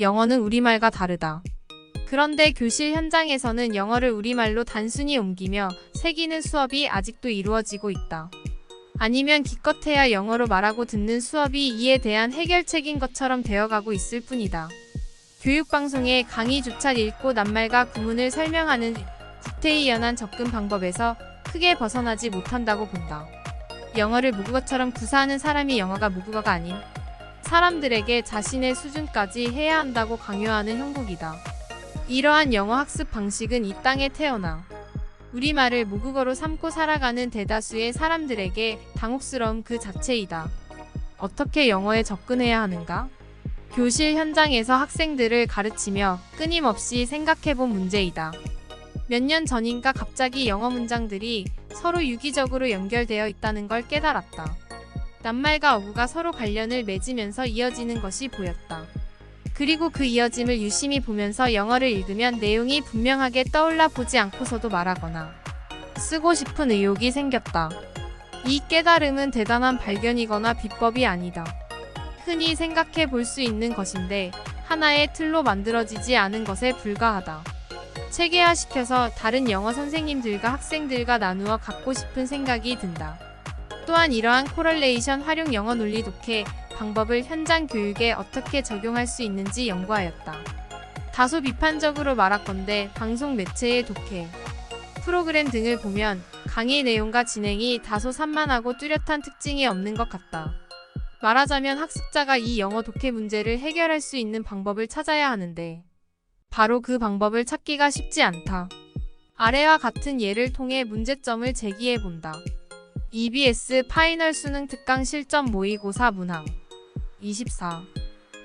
영어는 우리말과 다르다. 그런데 교실 현장에서는 영어를 우리말로 단순히 옮기며 새기는 수업이 아직도 이루어지고 있다. 아니면 기껏해야 영어로 말하고 듣는 수업이 이에 대한 해결책인 것처럼 되어가고 있을 뿐이다. 교육방송의 강의조차 읽고 낱말과 구문을 설명하는 구태의연한 접근 방법에서 크게 벗어나지 못한다고 본다. 영어를 모국어처럼 구사하는 사람이 영어가 모국어가 아닌 사람들에게 자신의 수준까지 해야 한다고 강요하는 형국이다. 이러한 영어 학습 방식은 이 땅에 태어나 우리말을 모국어로 삼고 살아가는 대다수의 사람들에게 당혹스러움 그 자체이다. 어떻게 영어에 접근해야 하는가? 교실 현장에서 학생들을 가르치며 끊임없이 생각해본 문제이다. 몇 년 전인가 갑자기 영어 문장들이 서로 유기적으로 연결되어 있다는 걸 깨달았다. 낱말과 어구가 서로 관련을 맺으면서 이어지는 것이 보였다. 그리고 그 이어짐을 유심히 보면서 영어를 읽으면 내용이 분명하게 떠올라 보지 않고서도 말하거나 쓰고 싶은 의욕이 생겼다. 이 깨달음은 대단한 발견이거나 비법이 아니다. 흔히 생각해 볼 수 있는 것인데 하나의 틀로 만들어지지 않은 것에 불과하다. 체계화시켜서 다른 영어 선생님들과 학생들과 나누어 갖고 싶은 생각이 든다. 또한 이러한 코럴레이션 활용 영어 논리 독해 방법을 현장 교육에 어떻게 적용할 수 있는지 연구하였다. 다소 비판적으로 말하건대 방송 매체의 독해 프로그램 등을 보면 강의 내용과 진행이 다소 산만하고 뚜렷한 특징이 없는 것 같다. 말하자면 학습자가 이 영어 독해 문제를 해결할 수 있는 방법을 찾아야 하는데 바로 그 방법을 찾기가 쉽지 않다. 아래와 같은 예를 통해 문제점을 제기해 본다. EBS 파이널 수능 특강 실전 모의고사 문항 24.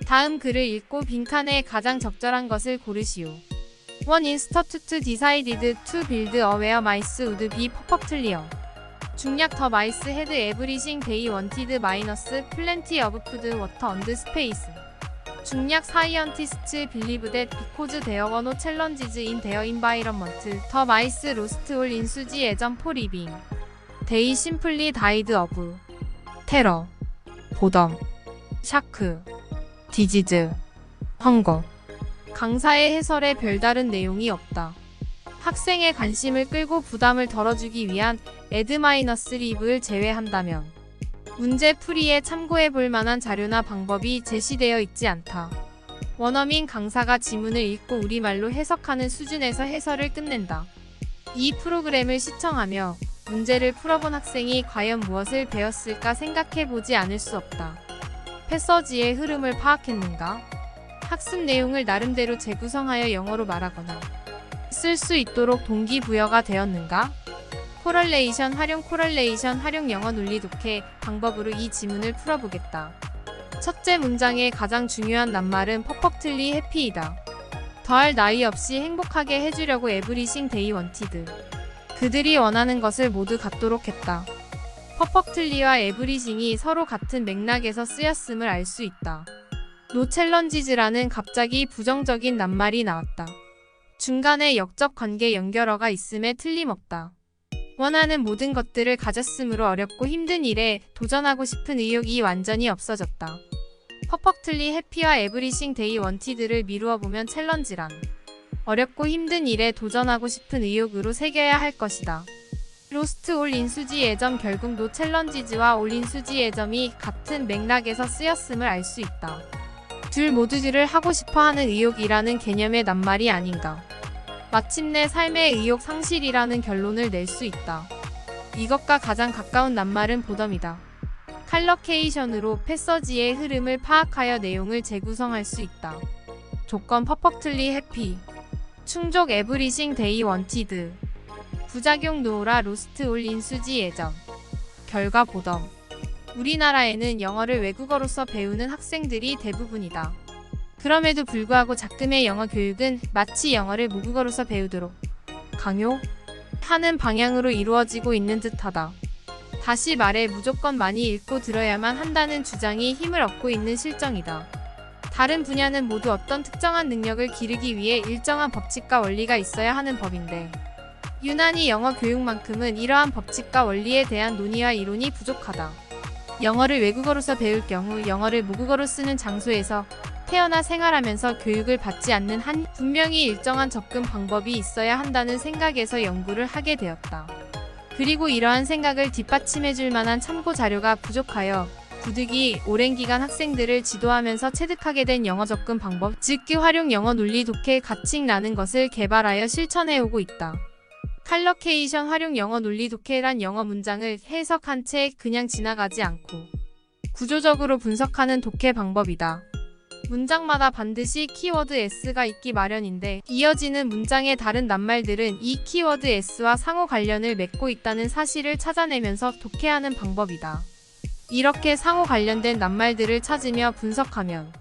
다음 글을 읽고 빈칸에 가장 적절한 것을 고르시오. 1. Institute decided to build a where mice would be perfectly. 중략 the mice had everything they wanted minus plenty of food, water and space. 중략 scientists believe that because there were no challenges in their environment, the mice lost all enthusiasm for living. They simply died of terror, boredom, 샤크, 디지즈, 헝거. 강사의 해설에 별다른 내용이 없다. 학생의 관심을 끌고 부담을 덜어주기 위한 add-live를 제외한다면 문제 풀이에 참고해 볼 만한 자료나 방법이 제시되어 있지 않다. 원어민 강사가 지문을 읽고 우리말로 해석하는 수준에서 해설을 끝낸다. 이 프로그램을 시청하며 문제를 풀어본 학생이 과연 무엇을 배웠을까 생각해 보지 않을 수 없다. 패서지의 흐름을 파악했는가? 학습 내용을 나름대로 재구성하여 영어로 말하거나 쓸 수 있도록 동기부여가 되었는가? 코럴레이션 활용 영어 논리 독해 방법으로 이 지문을 풀어보겠다. 첫째 문장의 가장 중요한 낱말은 퍼펙틀리 해피이다. 더할 나위 없이 행복하게 해주려고 에브리싱 데이 원티드. 그들이 원하는 것을 모두 갖도록 했다. 퍼펙틀리와 에브리싱이 서로 같은 맥락에서 쓰였음을 알 수 있다. 노 챌런지즈라는 갑자기 부정적인 낱말이 나왔다. 중간에 역적 관계 연결어가 있음에 틀림없다. 원하는 모든 것들을 가졌으므로 어렵고 힘든 일에 도전하고 싶은 의욕이 완전히 없어졌다. 퍼펙틀리 해피와 에브리싱 데이 원티드를 미루어 보면 챌런지란 어렵고 힘든 일에 도전하고 싶은 의욕으로 새겨야 할 것이다. 로스트 올 인수지예점 결국 노 챌런지즈와 올 인수지예점이 같은 맥락에서 쓰였음을 알 수 있다. 둘 모두를 하고 싶어하는 의욕이라는 개념의 낱말이 아닌가. 마침내 삶의 의욕 상실이라는 결론을 낼 수 있다. 이것과 가장 가까운 낱말은 보덤이다. 칼러케이션으로 패서지의 흐름을 파악하여 내용을 재구성할 수 있다. 조건 퍼펙틀리 해피, 충족 에브리싱 데이 원티드, 부작용 노라 로스트 올 인수지 예정, 결과 보덤. 우리나라에는 영어를 외국어로서 배우는 학생들이 대부분이다. 그럼에도 불구하고 작금의 영어 교육은 마치 영어를 모국어로서 배우도록 강요하는 방향으로 이루어지고 있는 듯하다. 다시 말해 무조건 많이 읽고 들어야만 한다는 주장이 힘을 얻고 있는 실정이다. 다른 분야는 모두 어떤 특정한 능력을 기르기 위해 일정한 법칙과 원리가 있어야 하는 법인데 유난히 영어 교육만큼은 이러한 법칙과 원리에 대한 논의와 이론이 부족하다. 영어를 외국어로서 배울 경우 영어를 모국어로 쓰는 장소에서 태어나 생활하면서 교육을 받지 않는 한 분명히 일정한 접근 방법이 있어야 한다는 생각에서 연구를 하게 되었다. 그리고 이러한 생각을 뒷받침해줄 만한 참고 자료가 부족하여 부득이 오랜 기간 학생들을 지도하면서 체득하게 된 영어 접근 방법, 즉 활용 영어 논리 독해 가칭라는 것을 개발하여 실천해오고 있다. 칼러케이션 활용 영어 논리 독해란 영어 문장을 해석한 채 그냥 지나가지 않고 구조적으로 분석하는 독해 방법이다. 문장마다 반드시 키워드 S가 있기 마련인데 이어지는 문장의 다른 낱말들은 이 키워드 S와 상호 관련을 맺고 있다는 사실을 찾아내면서 독해하는 방법이다. 이렇게 상호 관련된 낱말들을 찾으며 분석하면